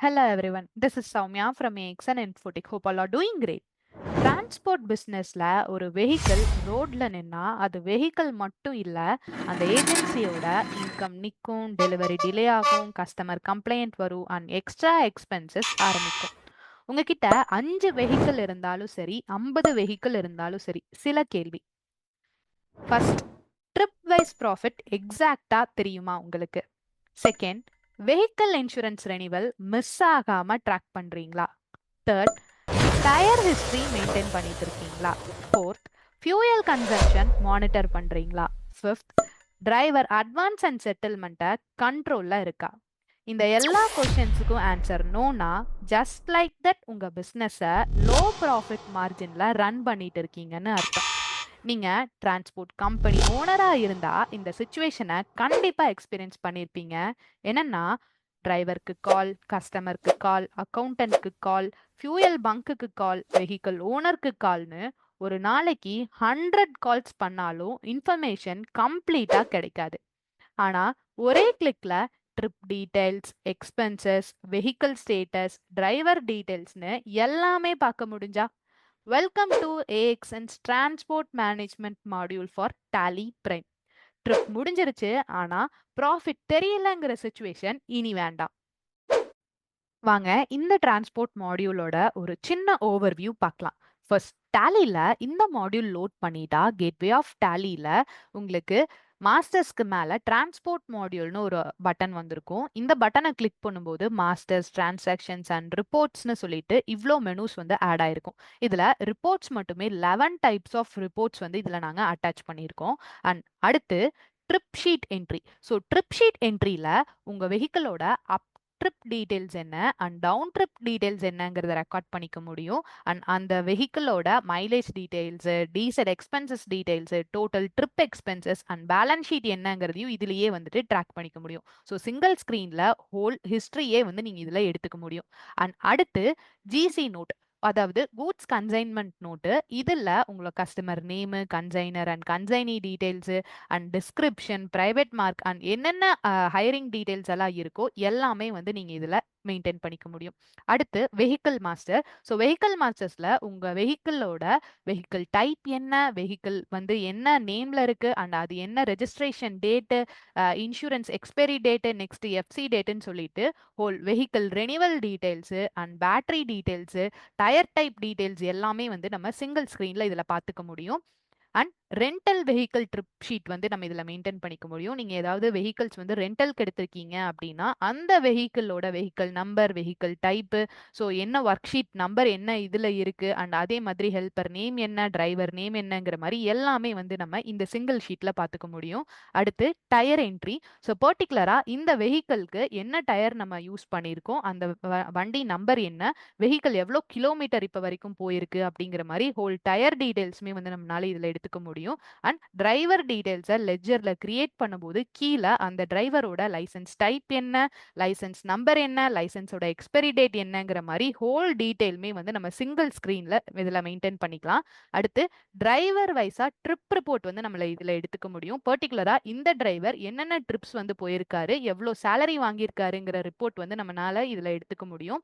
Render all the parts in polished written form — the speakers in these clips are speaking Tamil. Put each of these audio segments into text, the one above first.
Hello everyone, this is Soumya from AXN Infotic. Hope all are doing great. Transport பிஸ்னஸ்ல ஒரு வெஹிக்கிள் ரோட்ல நின்னா அது வெஹிக்கிள் மட்டும் இல்ல, அந்த ஏஜென்சியோட இன்கம் நிற்கும், டெலிவரி டிலே ஆகும், கஸ்டமர் கம்ப்ளைண்ட் வரும் அண்ட் எக்ஸ்ட்ரா எக்ஸ்பென்சஸ் ஆரம்பிக்கும். உங்ககிட்ட 5 வெஹிக்கிள் இருந்தாலும் சரி, 50 வெஹிக்கிள் இருந்தாலும் சரி, சில கேள்வி. ஃபர்ஸ்ட், ட்ரிப் வைஸ் ப்ராஃபிட் எக்ஸாக்டா தெரியுமா உங்களுக்கு? Second, vehicle insurance renewal miss ஆகாம ட்ராக் பண்றீங்களா? தேர்ட், டயர் ஹிஸ்டரி மெயின்டைன் பண்ணிட்டு இருக்கீங்களா? ஃபோர்த், ஃபியூயல் கன்சம்ஷன் மானிட்டர் பண்றீங்களா? ஃபிஃப்த், டிரைவர் அட்வான்ஸ் அண்ட் செட்டில்மெண்ட்டை கண்ட்ரோல்ல இருக்கா? இந்த எல்லா கொஸ்டின்ஸுக்கும் ஆன்சர் நோனா, ஜஸ்ட் லைக் தட் உங்க பிஸ்னஸை லோ ப்ராஃபிட் மார்ஜின்ல ரன் பண்ணிட்டு இருக்கீங்கன்னு அர்த்தம். நீங்க டிரான்ஸ்போர்ட் கம்பெனி ஓனரா இருந்தா இந்த சுச்சுவேஷனை கண்டிப்பா எக்ஸ்பீரியன்ஸ் பண்ணிருப்பீங்க. என்னன்னா, டிரைவருக்கு கால், கஸ்டமருக்கு கால், அக்கௌண்டன்ட்க்கு கால், ஃபியூயல் பங்குக்கு கால், வெஹிக்கிள் ஓனருக்கு கால்னு ஒரு நாளைக்கு 100 கால்ஸ் பண்ணாலும் இன்ஃபர்மேஷன் கம்ப்ளீட்டா கிடைக்காது. ஆனா ஒரே கிளிக்ல trip details, expenses, vehicle status, driver டீடைல்ஸ்னு எல்லாமே பார்க்க முடிஞ்சா? Welcome to AXN's transport management module for Tally Prime. Trip முடிஞ்சிருச்சு, ஆனா ப்ராஃபிட் தெரியலங்கிற சுச்சுவேஷன் இனி வேண்டாம். வாங்க இந்த டிரான்ஸ்போர்ட் மாடியூலோட ஒரு சின்ன ஓவர்வியூ பார்க்கலாம். ஃபர்ஸ்ட், டாலியில் இந்த மாடியூல் லோட் பண்ணிட்டா கேட்வே ஆஃப் டாலியில் உங்களுக்கு மாஸ்டர்ஸ்க்கு மேலே டிரான்ஸ்போர்ட் மாடியூல்னு ஒரு பட்டன் வந்திருக்கும். இந்த பட்டனை கிளிக் பண்ணும்போது மாஸ்டர்ஸ், டிரான்சாக்ஷன்ஸ் அண்ட் ரிப்போர்ட்ஸ்னு சொல்லிட்டு இவ்வளோ மெனூஸ் வந்து ஆட் ஆயிருக்கும். இதில் ரிப்போர்ட்ஸ் மட்டுமே 11 டைப்ஸ் ஆஃப் ரிப்போர்ட்ஸ் வந்து இதில் நாங்கள் அட்டாச் பண்ணியிருக்கோம். அண்ட் அடுத்து trip sheet entry. So trip sheet என்ட்ரியில் உங்கள் வெஹிக்கிளோட அப் ட்ரிப் டீடைல்ஸ் என்ன அண்ட் டவுன் ட்ரிப் டீடைல்ஸ் என்னங்கிறத ரெக்கார்ட் பண்ணிக்க முடியும். அண்ட் அந்த வெஹிக்கிளோட mileage details, diesel expenses details, total trip expenses and balance sheet என்னங்கிறதையும் இதுலயே வந்துட்டு ட்ராக் பண்ணிக்க முடியும். ஸோ சிங்கிள் ஸ்கிரீன்ல ஹோல் ஹிஸ்டரியே வந்து நீங்க இதுல எடுத்துக்க முடியும். அண்ட் அடுத்து ஜிசி நோட், அதாவது கூட்ஸ் கன்சைன்மெண்ட் நோட்டு. இதில் உங்களோட customer name, consignor and consignee details and description, private mark and என்னென்ன ஹையரிங் டீடைல்ஸ் எல்லாம் இருக்கோ எல்லாமே வந்து நீங்கள் இதில் மெயின்டைன் பண்ணிக்க முடியும். அடுத்து வெஹிக்கிள் மாஸ்டர். ஸோ வெஹிக்கிள் மாஸ்டர்ஸில் உங்கள் வெஹிக்கிளோட வெஹிக்கிள் டைப் என்ன, வெஹிக்கிள் வந்து என்ன நேமில் இருக்குது அண்ட் அது என்ன registration date, insurance expiry date, next FC டேட்டுன்னு சொல்லிட்டு whole vehicle renewal details and battery details, tyre type details எல்லாமே வந்து நம்ம சிங்கிள் ஸ்க்ரீனில் இதில் பார்த்துக்க முடியும். And rental vehicle trip sheet வந்து நம்ம இதில் மெயின்டைன் பண்ணிக்க முடியும். நீங்கள் ஏதாவது வெஹிக்கிள்ஸ் வந்து ரெண்டலுக்கு எடுத்திருக்கீங்க அப்படின்னா அந்த வெஹிக்கிளோட vehicle number, vehicle type, so என்ன ஒர்க் ஷீட் நம்பர் என்ன இதில் இருக்குது அண்ட் அதே மாதிரி ஹெல்ப்பர் நேம் என்ன, டிரைவர் நேம் என்னங்கிற மாதிரி எல்லாமே வந்து நம்ம இந்த சிங்கிள் ஷீட்டில் பார்த்துக்க முடியும். அடுத்து டயர் என்ட்ரி. ஸோ பர்டிகுலராக இந்த வெஹிக்கிளுக்கு என்ன டயர் நம்ம யூஸ் பண்ணியிருக்கோம், அந்த வண்டி நம்பர் என்ன, வெஹிக்கிள் எவ்வளோ கிலோமீட்டர் இப்போ வரைக்கும் போயிருக்கு அப்படிங்கிற மாதிரி ஹோல் டயர் டீடைல்ஸுமே வந்து நம்மளால இதில் எடுத்துக்க முடியும். அண்ட் டிரைவர் டீடைல்ஸை லெட்ஜர்ல கிரியேட் பண்ணும்போது கீழே அந்த டிரைவரோட லைசன்ஸ் டைப் என்ன, லைசன்ஸ் நம்பர் என்ன, லைசன்ஸோட எக்ஸ்பைரி டேட் என்னங்கிற மாதிரி ஹோல் டீடைலுமே வந்து நம்ம சிங்கிள் ஸ்கிரீன்ல இதில் மெயின்டைன் பண்ணிக்கலாம். அடுத்து டிரைவர் வைஸா ட்ரிப் ரிப்போர்ட் வந்து நம்மள இதில் எடுத்துக்க முடியும். பர்டிகுலரா இந்த டிரைவர் என்னென்ன ட்ரிப்ஸ் வந்து போயிருக்காரு, எவ்வளோ சேலரி வாங்கியிருக்காருங்கிற ரிப்போர்ட் வந்து நம்மளால இதில் எடுத்துக்க முடியும்.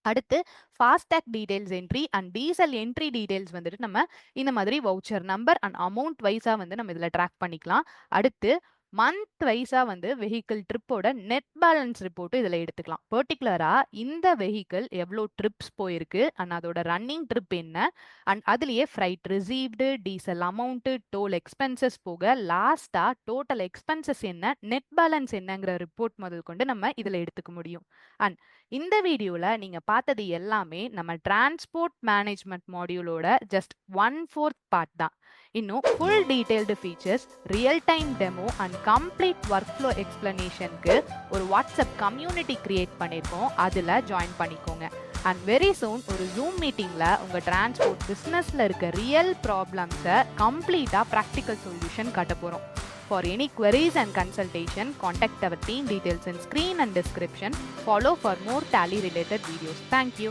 அடுத்து FASTag details entry and diesel entry details வந்துட்டு நம்ம இந்த மாதிரி வவுச்சர் நம்பர் அண்ட் அமௌண்ட் வைஸாக வந்து நம்ம இதில் ட்ராக் பண்ணிக்கலாம். அடுத்து மந்த் வைஸாக வந்து வெஹிக்கிள் ட்ரிப்போட நெட் பேலன்ஸ் ரிப்போர்ட்டு இதில் எடுத்துக்கலாம். பர்டிகுலராக இந்த வெஹிக்கிள் எவ்வளோ ட்ரிப்ஸ் போயிருக்கு அண்ட் அதோட ரன்னிங் ட்ரிப் என்ன அண்ட் அதுலேயே freight received, diesel amount, toll expenses போக லாஸ்ட்டாக டோட்டல் எக்ஸ்பென்சஸ் என்ன, நெட் பேலன்ஸ் என்னங்கிற ரிப்போர்ட் முதல் கொண்டு நம்ம இதில் எடுத்துக்க முடியும். அண்ட் இந்த வீடியோவில் நீங்கள் பார்த்தது எல்லாமே நம்ம டிரான்ஸ்போர்ட் மேனேஜ்மெண்ட் மாடியூலோட ஜஸ்ட் 1/4 பார்ட் தான். இன்னும் full detailed features, real time demo and complete work flow எக்ஸ்பிளனேஷனுக்கு ஒரு வாட்ஸ்அப் கம்யூனிட்டி கிரியேட் பண்ணியிருக்கோம், அதில் ஜாயின் பண்ணிக்கோங்க. அண்ட் வெரி சூன் ஒரு ஜூம் மீட்டிங்கில் உங்கள் டிரான்ஸ்போர்ட் பிஸ்னஸில் இருக்க ரியல் ப்ராப்ளம்ஸை கம்ப்ளீட்டாக ப்ராக்டிக்கல் சொல்யூஷன் காட்ட போகிறோம். For any queries and consultation, contact our team, details in screen and description. Follow for more Tally related videos. Thank you.